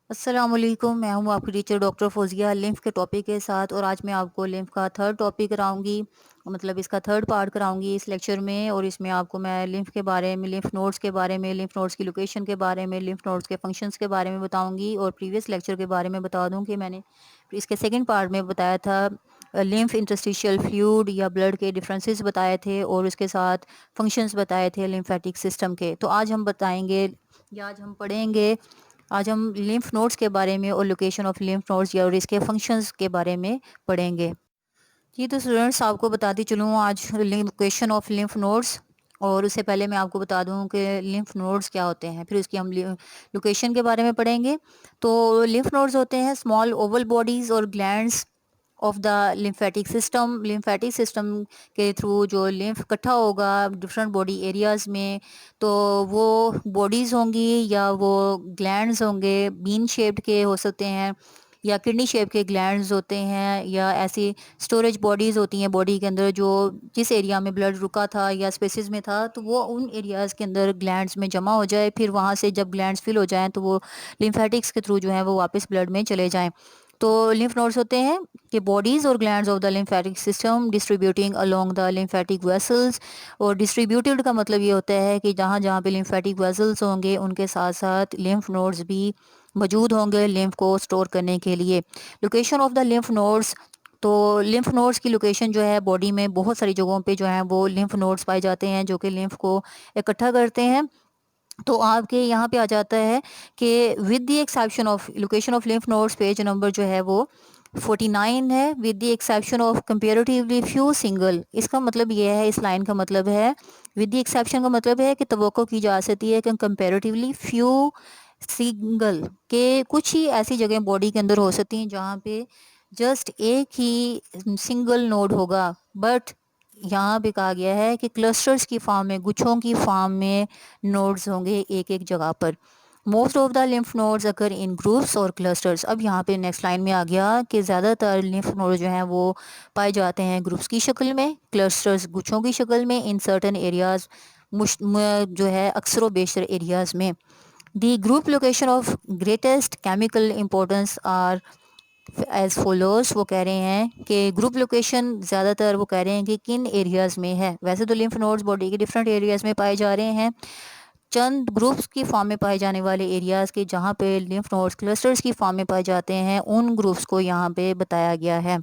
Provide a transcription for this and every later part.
अस्सलामुअलैकुम, मैं हूँ आपकी टीचर डॉक्टर फौजिया लिम्फ के टॉपिक के साथ। और आज मैं आपको लिम्फ का थर्ड टॉपिक कराऊंगी, मतलब इसका थर्ड पार्ट कराऊंगी इस लेक्चर में। और इसमें आपको मैं लिम्फ के बारे में, लिम्फ नोड्स के बारे में, लिम्फ नोड्स की लोकेशन के बारे में, लिम्फ नोड्स के फंक्शंस के बारे में बताऊंगी। और प्रीवियस लेक्चर के बारे में बता दूं कि मैंने इसके सेकेंड पार्ट में बताया था लिम्फ इंटरस्टिशियल फ्लूइड या ब्लड के डिफरेंसेस बताए थे, और उसके साथ फंक्शंस बताए थे लिम्फेटिक सिस्टम के। तो आज हम बताएंगे या आज हम पढ़ेंगे, आज हम लिम्फ नोड्स के बारे में और लोकेशन ऑफ लिम्फ नोड्स या और इसके फंक्शंस के बारे में पढ़ेंगे। जी, तो स्टूडेंट्स आपको बताती चलूँ आज लोकेशन ऑफ लिम्फ नोड्स। और उससे पहले मैं आपको बता दूं कि लिम्फ नोड्स क्या होते हैं, फिर उसकी हम लोकेशन के बारे में पढ़ेंगे। तो लिम्फ नोड्स होते हैं स्मॉल ओवल बॉडीज और glands of the lymphatic system के थ्रू जो लिम्फ इकट्ठा होगा डिफरेंट बॉडी एरियाज में। तो वो बॉडीज़ होंगी या वो ग्लैंड्स होंगे, बीन शेप्ड के हो सकते हैं या किडनी शेप के ग्लैंड्स होते हैं, या ऐसी स्टोरेज बॉडीज़ होती हैं बॉडी के अंदर जो जिस एरिया में ब्लड रुका था या स्पेसिस में था, तो वो उन एरियाज़ के अंदर ग्लैंड्स में जमा हो जाए। फिर वहाँ से जब ग्लैंड्स फिल हो जाएं तो वो लिम्फेटिक्स के थ्रू जो है वो वापस ब्लड में चले जाएं। तो लिम्फ नोड्स होते हैं कि बॉडीज और glands of the lymphatic system distributing along the lymphatic vessels. और डिस्ट्रीब्यूटेड का मतलब ये होता है कि जहाँ जहाँ पे लिम्फेटिक वेसल्स होंगे उनके साथ साथ लिम्फ नोड्स भी मौजूद होंगे लिम्फ को स्टोर करने के लिए। Location of the lymph nodes, तो लिम्फ नोड्स की लोकेशन जो है बॉडी में बहुत सारी जगहों पे जो है वो लिम्फ नोड्स पाए जाते हैं जो कि लिम्फ को इकट्ठा करते हैं। तो आपके यहाँ पे आ जाता है कि with the exception of location of lymph nodes, page number जो है वो 49 है। With the exception of comparatively few single, इसका मतलब ये है, इस लाइन का मतलब है, विद द एक्सेप्शन का मतलब है कि तवक्को की जा सकती है कि कंपेरेटिवली फ्यू सिंगल, के कुछ ही ऐसी जगह बॉडी के अंदर हो सकती हैं जहाँ पे जस्ट एक ही सिंगल नोड होगा। बट यहाँ पे कहा गया है कि क्लस्टर्स की फॉर्म में, गुच्छों की फॉर्म में नोड्स होंगे एक एक जगह पर। Most of the lymph nodes occur in groups और क्लस्टर्स। अब यहाँ पे नेक्स्ट लाइन में आ गया कि ज़्यादातर लिम्फ नोड जो हैं वो पाए जाते हैं ग्रुप्स की शक्ल में, क्लस्टर्स गुच्छों की शक्ल में, इन सर्टन एरियाज जो है अक्सर व बेशतर एरियाज में। The group location of greatest chemical importance are as followers. वो कह रहे हैं कि ग्रुप लोकेशन ज़्यादातर वो कह रहे हैं कि किन एरियाज़ में है। वैसे तो लिम्फ नोड्स बॉडी के डिफरेंट एरियाज़ में पाए जा रहे हैं, चंद ग्रुप्स की फॉर्म में पाए जाने वाले एरियाज़ के जहाँ पे लिम्फ नोड्स क्लस्टर्स की फॉर्म में पाए जाते हैं उन ग्रुप्स को यहाँ पे बताया गया है।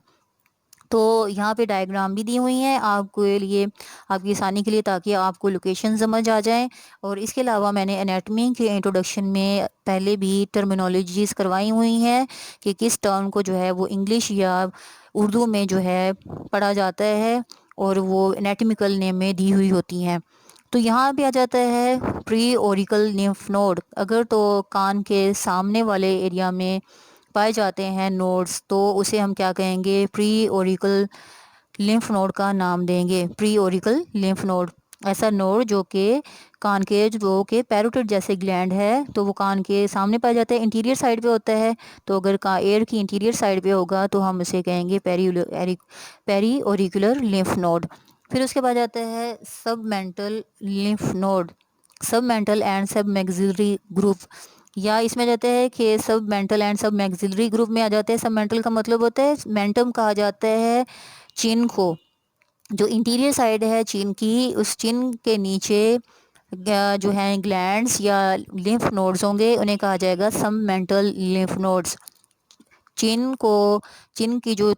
तो यहाँ पे डायग्राम भी दी हुई हैं आपके लिए, आपकी आसानी के लिए, ताकि आपको लोकेशन समझ आ जाए। और इसके अलावा मैंने एनाटॉमी के इंट्रोडक्शन में पहले भी टर्मिनोलॉजीज़ करवाई हुई हैं कि किस टर्म को जो है वो इंग्लिश या उर्दू में जो है पढ़ा जाता है, और वो एनाटॉमिकल नेम में दी हुई होती हैं। तो यहाँ पे आ जाता है प्री ओरिकल लिम्फ नोड। अगर तो कान के सामने वाले एरिया में पाए जाते हैं नोड्स, तो उसे हम क्या कहेंगे, प्री ओरिकल लिम्फ नोड का नाम देंगे। प्री ओरिकल लिम्फ नोड, ऐसा नोड जो कि कान के, जो कि पैरोटिड जैसे ग्लैंड है, तो वो कान के सामने पाया जाता है, इंटीरियर साइड पे होता है। तो अगर का एयर की इंटीरियर साइड पे होगा तो हम उसे कहेंगे पेरी ओरिकुलर लिम्फ नोड। फिर उसके बाद आता है सब मेंटल लिम्फ नोड, सब मेंटल एंड सब मैक्सिलरी ग्रुप। या इसमें जाते हैं कि सब मेंटल एंड सब मैक्सिलरी ग्रुप में आ जाते हैं। सब मेंटल का मतलब होता है, मेंटम कहा जाता है चिन को, जो इंटीरियर साइड है चिन की, उस चिन के नीचे जो है ग्लैंड्स या लिम्फ नोड्स होंगे, उन्हें कहा जाएगा सब मेंटल लिम्फ नोड्स। चिन को, चिन की जो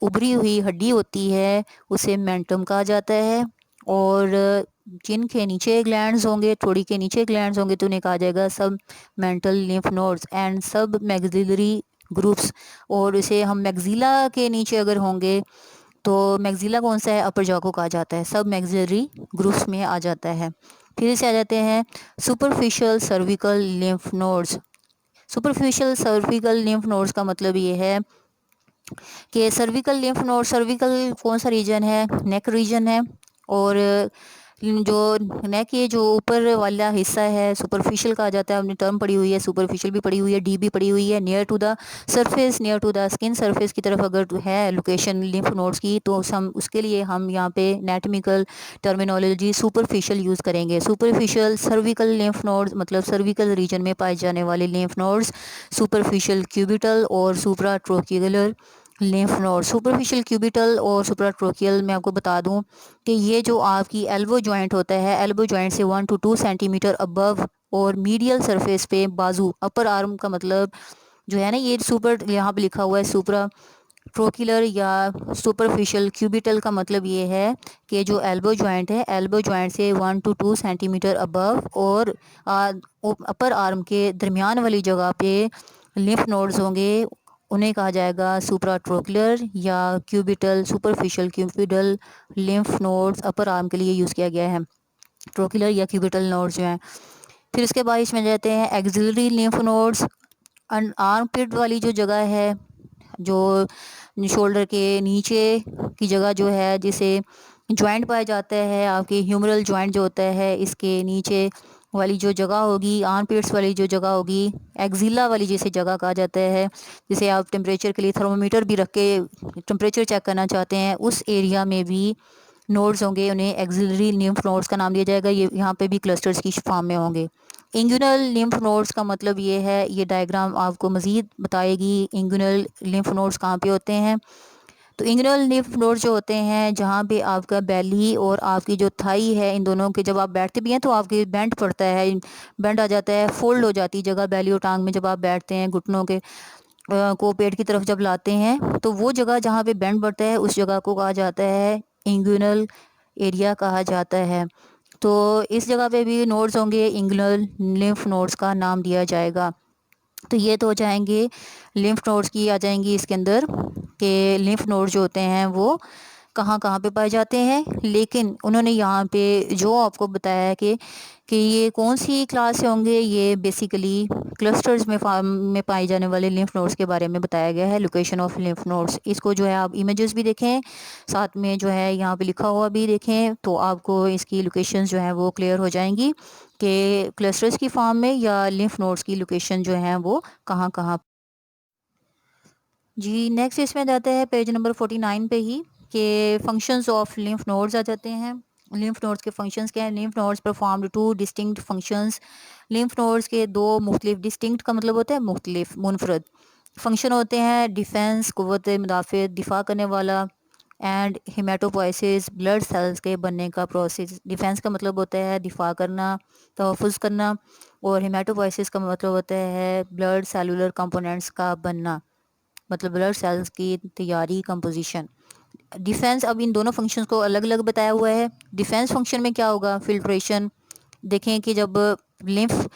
उभरी हुई हड्डी होती है उसे मेंटम कहा जाता है। और चिन के नीचे ग्लैंड्स होंगे, थोड़ी के नीचे ग्लैंड्स होंगे, तो उन्हें कहा जाएगा सब मेंटल लिम्फ नोड्स एंड सब मैक्सिलरी ग्रुप्स। और इसे हम मैक्सिला के नीचे अगर होंगे, तो मैक्सिला कौन सा है, अपर जॉ को कहा जाता है, सब मैक्सिलरी ग्रुप्स में आ जाता है। फिर इसे आ जाते हैं superficial cervical lymph nodes. Superficial cervical lymph nodes का मतलब ये है कि सर्विकल लिम्फ नोड, सर्विकल कौन सा रीजन है, नेक रीजन है। और जो नेक के जो ऊपर वाला हिस्सा है सुपरफिशियल कहा जाता है, हमने टर्म पढ़ी हुई है, सुपरफिशियल भी पढ़ी हुई है, डी भी पढ़ी हुई है। Near to the surface, near to the skin surface की तरफ अगर है लोकेशन लिम्फ नोड्स की, तो हम उसके लिए हम यहाँ पे एनाटॉमिकल टर्मिनोलॉजी सुपरफिशियल यूज़ करेंगे। सुपरफिशियल सर्विकल लिम्फ नोड्स मतलब सर्विकल रीजन में पाए जाने वाले लिम्फ नोड्स, सुपरफिशियल क्यूबिटल और सुप्राट्रोकियुलर लिम्फ नोड। सुपरफिशियल क्यूबिटल और सुप्राट्रोकियल मैं आपको बता दूं कि ये जो आपकी एल्बो जॉइंट होता है, एल्बो जॉइंट से 1 to 2 सेंटीमीटर अबव और मीडियल सरफेस पे बाजू, अपर आर्म का मतलब जो है ना, ये सुपर यहाँ पे लिखा हुआ है सुपरा ट्रोकिलर या सुपरफिशियल क्यूबिटल का मतलब ये है कि जो एल्बो जॉइंट है, एल्बो जॉइंट से 1 to 2 सेंटीमीटर अबव और अपर आर्म के दरमियान वाली जगह पे लिम्फ नोड्स होंगे, उन्हें कहा जाएगा सुप्राट्रोकुलर या cubital. Superficial cubital lymph nodes upper arm के लिए यूज़ किया गया है, ट्रोकुलर या क्यूबिटल नोड्स जो हैं। फिर उसके बाद इसमें जाते हैं एक्सिलरी लिम्फ नोड्स। आर्म पिट वाली जो जगह है, जो शोल्डर के नीचे की जगह जो है, जिसे जॉइंट पाया जाता है, आपकी ह्यूमरल जॉइंट जो होता है, इसके नीचे वाली जो जगह होगी, आर्म पिट्स वाली जो जगह होगी, एक्जिला वाली जिसे जगह कहा जाता है, जिसे आप टेम्परेचर के लिए थर्मोमीटर भी रख के टेम्परेचर चेक करना चाहते हैं, उस एरिया में भी नोड्स होंगे, उन्हें एक्सिलरी लिम्फ नोड्स का नाम दिया जाएगा। ये यहाँ पे भी क्लस्टर्स की फॉर्म में होंगे। इंगुनल लिम्फ नोड्स का मतलब ये है, ये डायग्राम आपको मज़ीद बताएगी इंगुनल लिम्फ नोड्स कहाँ पे होते हैं। तो इंगुनल लिम्फ नोड्स जो होते हैं जहाँ पे आपका बेली और आपकी जो थाई है, इन दोनों के जब आप बैठते भी हैं तो आपके बेंड पड़ता है, बेंड आ जाता है, फोल्ड हो जाती है जगह बेली और टांग में। जब आप बैठते हैं घुटनों के को पेट की तरफ जब लाते हैं, तो वो जगह जहाँ पे बेंड पड़ता है उस जगह को कहा जाता है इंगुनल एरिया कहा जाता है। तो इस जगह पे भी नोड्स होंगे, इंगुनल लिम्फ नोड्स का नाम दिया जाएगा। तो ये तो हो जाएंगे लिम्फ नोड्स की, आ जाएंगी इसके अंदर कि लिम्फ नोड्स जो होते हैं वो कहाँ कहाँ पे पाए जाते हैं। लेकिन उन्होंने यहाँ पे जो आपको बताया है कि ये कौन सी क्लास से होंगे, ये बेसिकली क्लस्टर्स में फार्म में पाए जाने वाले लिम्फ नोड्स के बारे में बताया गया है। लोकेशन ऑफ लिम्फ नोड्स, इसको जो है आप इमेजेस भी देखें, साथ में जो है यहाँ पे लिखा हुआ भी देखें, तो आपको इसकी लोकेशंस जो है वो क्लियर हो जाएंगी कि क्लस्टर्स की फॉर्म में या लिम्फ नोड्स की लोकेशन जो है वो कहाँ कहाँ। जी नेक्स्ट इसमें जाते हैं पेज नंबर 49 पे ही, कि फंक्शंस ऑफ लिम्फ नोड्स आ जाते हैं। लिम्फ नोड्स के फंक्शंस क्या हैं? Lymph nodes perform 2 distinct functions. Lymph nodes के दो मुख्तलिफ, डिस्टिंक्ट का मतलब होता है मुख्तलिफ, मुनफरद फंक्शन होते हैं। डिफेंस, कुव्वत मुदाफ़ियत, दिफा करने वाला, एंड हेमाटोपोइसिस, ब्लड सेल्स के बनने का प्रोसेस। डिफेंस का मतलब होता है दिफा करना, तहफ़्फ़ुज़ करना, और हेमाटोपोइसिस का मतलब होता है ब्लड सेलुलर कंपोनेंट्स का बनना, मतलब ब्लड सेल्स की तैयारी, कंपोजिशन। डिफेंस, अब इन दोनों फंक्शंस को अलग अलग बताया हुआ है। डिफेंस फंक्शन में क्या होगा? फिल्ट्रेशन। देखें कि जब लिम्फ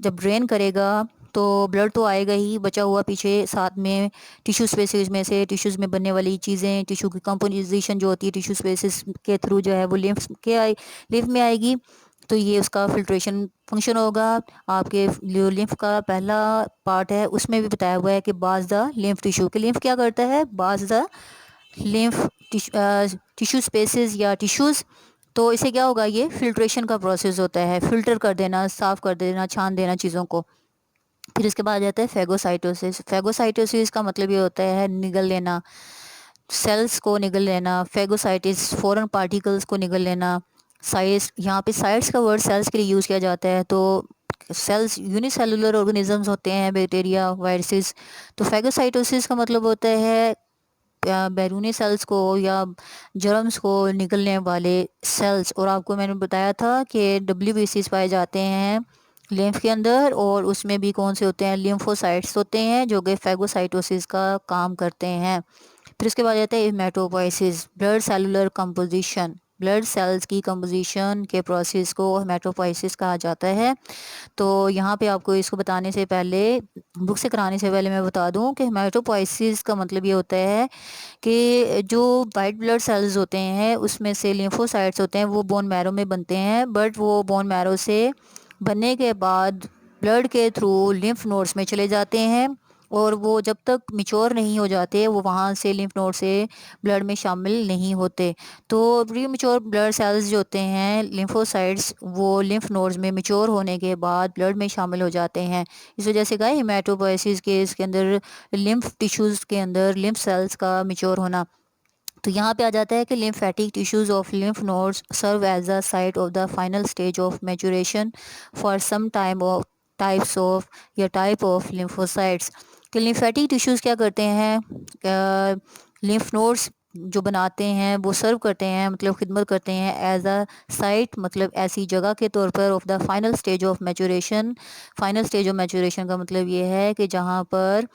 जब ड्रेन करेगा तो ब्लड तो आएगा ही, बचा हुआ पीछे साथ में टिश्यू स्पेसिस में से टिश्यूज़ में बनने वाली चीज़ें, टिश्यू की कंपोजिशन जो होती है टिश्यू स्पेसिस के थ्रू जो है वो लिम्फ में आएगी। तो ये उसका फिल्ट्रेशन फंक्शन होगा। आपके जो लिम्फ का पहला पार्ट है उसमें भी बताया हुआ है कि बाज द लिम्फ टिश्यू, कि लिम्फ क्या करता है? Bathe the lymph tissue spaces या टिश्यूज़। तो इसे क्या होगा? ये फिल्ट्रेशन का प्रोसेस होता है, फिल्टर कर देना, साफ़ कर देना, छान देना चीज़ों को। फिर इसके बाद जाता है फेगोसाइटोसिस। फेगोसाइटोसिस का मतलब ये होता है निगल लेना, सेल्स को निगल लेना। फेगोसाइटिस फॉरेन पार्टिकल्स को निगल लेना। साइट्स, यहाँ पे साइट्स का वर्ड सेल्स के लिए यूज़ किया जाता है। तो सेल्स यूनिसेलुलर ऑर्गेनिजम्स होते हैं, बैक्टीरिया, वायरसेस। तो फेगोसाइटोसिस का मतलब होता है बैरूनी सेल्स को या जर्म्स को निकलने वाले सेल्स। और आपको मैंने बताया था कि डब्ल्यूबीसीज पाए जाते हैं लिम्फ के अंदर, और उसमें भी कौन से होते हैं? लिम्फोसाइट्स होते हैं जो कि फेगोसाइटोसिस का काम करते हैं। फिर उसके बाद आता है haematopoiesis, blood cellular composition. Blood cells की कंपोजिशन के प्रोसेस को हेमाटोपोइसिस कहा जाता है। तो यहाँ पे आपको इसको बताने से पहले, बुक से कराने से पहले मैं बता दूँ कि हेमाटोपोइसिस का मतलब ये होता है कि जो वाइट ब्लड सेल्स होते हैं उसमें से लिम्फोसाइट्स होते हैं, वो बोन मैरो में बनते हैं, बट वो बोन मैरो से बनने के बाद ब्लड के थ्रू लिम्फ नोड्स में चले जाते हैं। और वो जब तक मिच्योर नहीं हो जाते वो वहाँ से लिम्फ नोड से ब्लड में शामिल नहीं होते। तो प्री मिच्योर ब्लड सेल्स जो होते हैं लिम्फोसाइट्स, वो लिम्फ नोड्स में मिच्योर होने के बाद ब्लड में शामिल हो जाते हैं। इस वजह से कहा हेमाटोपोइसिस के इसके अंदर लिम्फ टिश्यूज़ के अंदर लिम्फ सेल्स का मिच्योर होना। तो यहाँ पे आ जाता है कि lymphatic tissues of lymph nodes serve as the site of the final stage of maturation for some time of types of या type of lymphocytes। कि lymphatic tissues क्या करते हैं, lymph nodes जो बनाते हैं वो सर्व करते हैं, मतलब खिदमत करते हैं एज अ साइट, मतलब ऐसी जगह के तौर पर of the final stage of maturation. Final stage of maturation का मतलब ये है कि जहाँ पर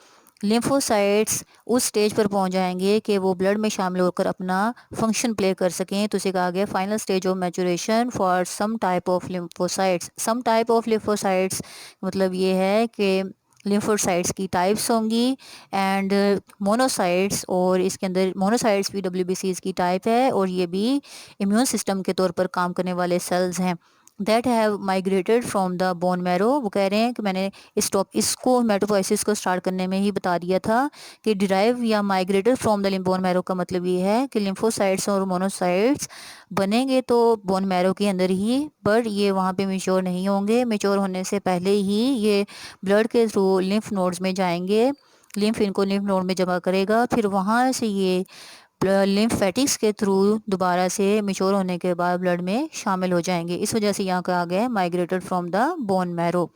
लिम्फोसाइट्स उस स्टेज पर पहुंच जाएंगे कि वो ब्लड में शामिल होकर अपना फंक्शन प्ले कर सकें। तो इसे कहा गया final stage of maturation for some type of lymphocytes. Some type of lymphocytes मतलब ये है कि लिम्फोसाइट्स की टाइप्स होंगी एंड मोनोसाइट्स, और इसके अंदर मोनोसाइट्स भी WBCs की टाइप है और ये भी इम्यून सिस्टम के तौर पर काम करने वाले सेल्स हैं that have migrated from the bone marrow. वो कह रहे हैं कि मैंने इसको हेमाटोपोइसिस को स्टार्ट करने में ही बता दिया था कि डिराइव या migrated from the bone marrow का मतलब ये है कि लिम्फोसाइट्स और मोनोसाइट्स बनेंगे तो बोन मैरो के अंदर ही, बट ये वहाँ पे मेच्योर नहीं होंगे। मेच्योर होने से पहले ही ये ब्लड के थ्रू लिम्फ नोड्स में जाएंगे, लिम्फ इनको लिम्फ नोड में जमा करेगा, फिर वहाँ से ये लिम्फेटिक्स के थ्रू दोबारा से मेच्योर होने के बाद ब्लड में शामिल हो जाएंगे। इस वजह से यहाँ कहा गया है migrated from the bone marrow.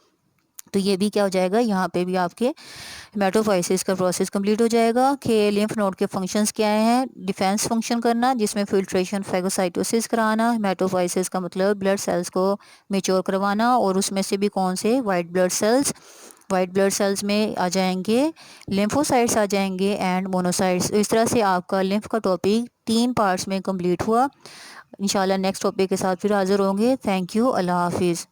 तो ये भी क्या हो जाएगा, यहाँ पे भी आपके हेमाटोपोइसिस का प्रोसेस कंप्लीट हो जाएगा कि लिम्फ नोड के फंक्शंस क्या हैं। डिफेंस फंक्शन करना जिसमें फिल्ट्रेशन फैगोसाइटोसिस कराना। हेमाटोपोइसिस का मतलब ब्लड सेल्स को मेच्योर करवाना, और उसमें से भी कौन से, white blood cells. White blood cells में आ जाएंगे लिम्फोसाइट्स आ जाएंगे एंड मोनोसाइट्स। इस तरह से आपका लिम्फ का टॉपिक 3 पार्ट्स में कंप्लीट हुआ। इंशाल्लाह नेक्स्ट टॉपिक के साथ फिर हाजिर होंगे। थैंक यू, अल्लाह हाफिज़।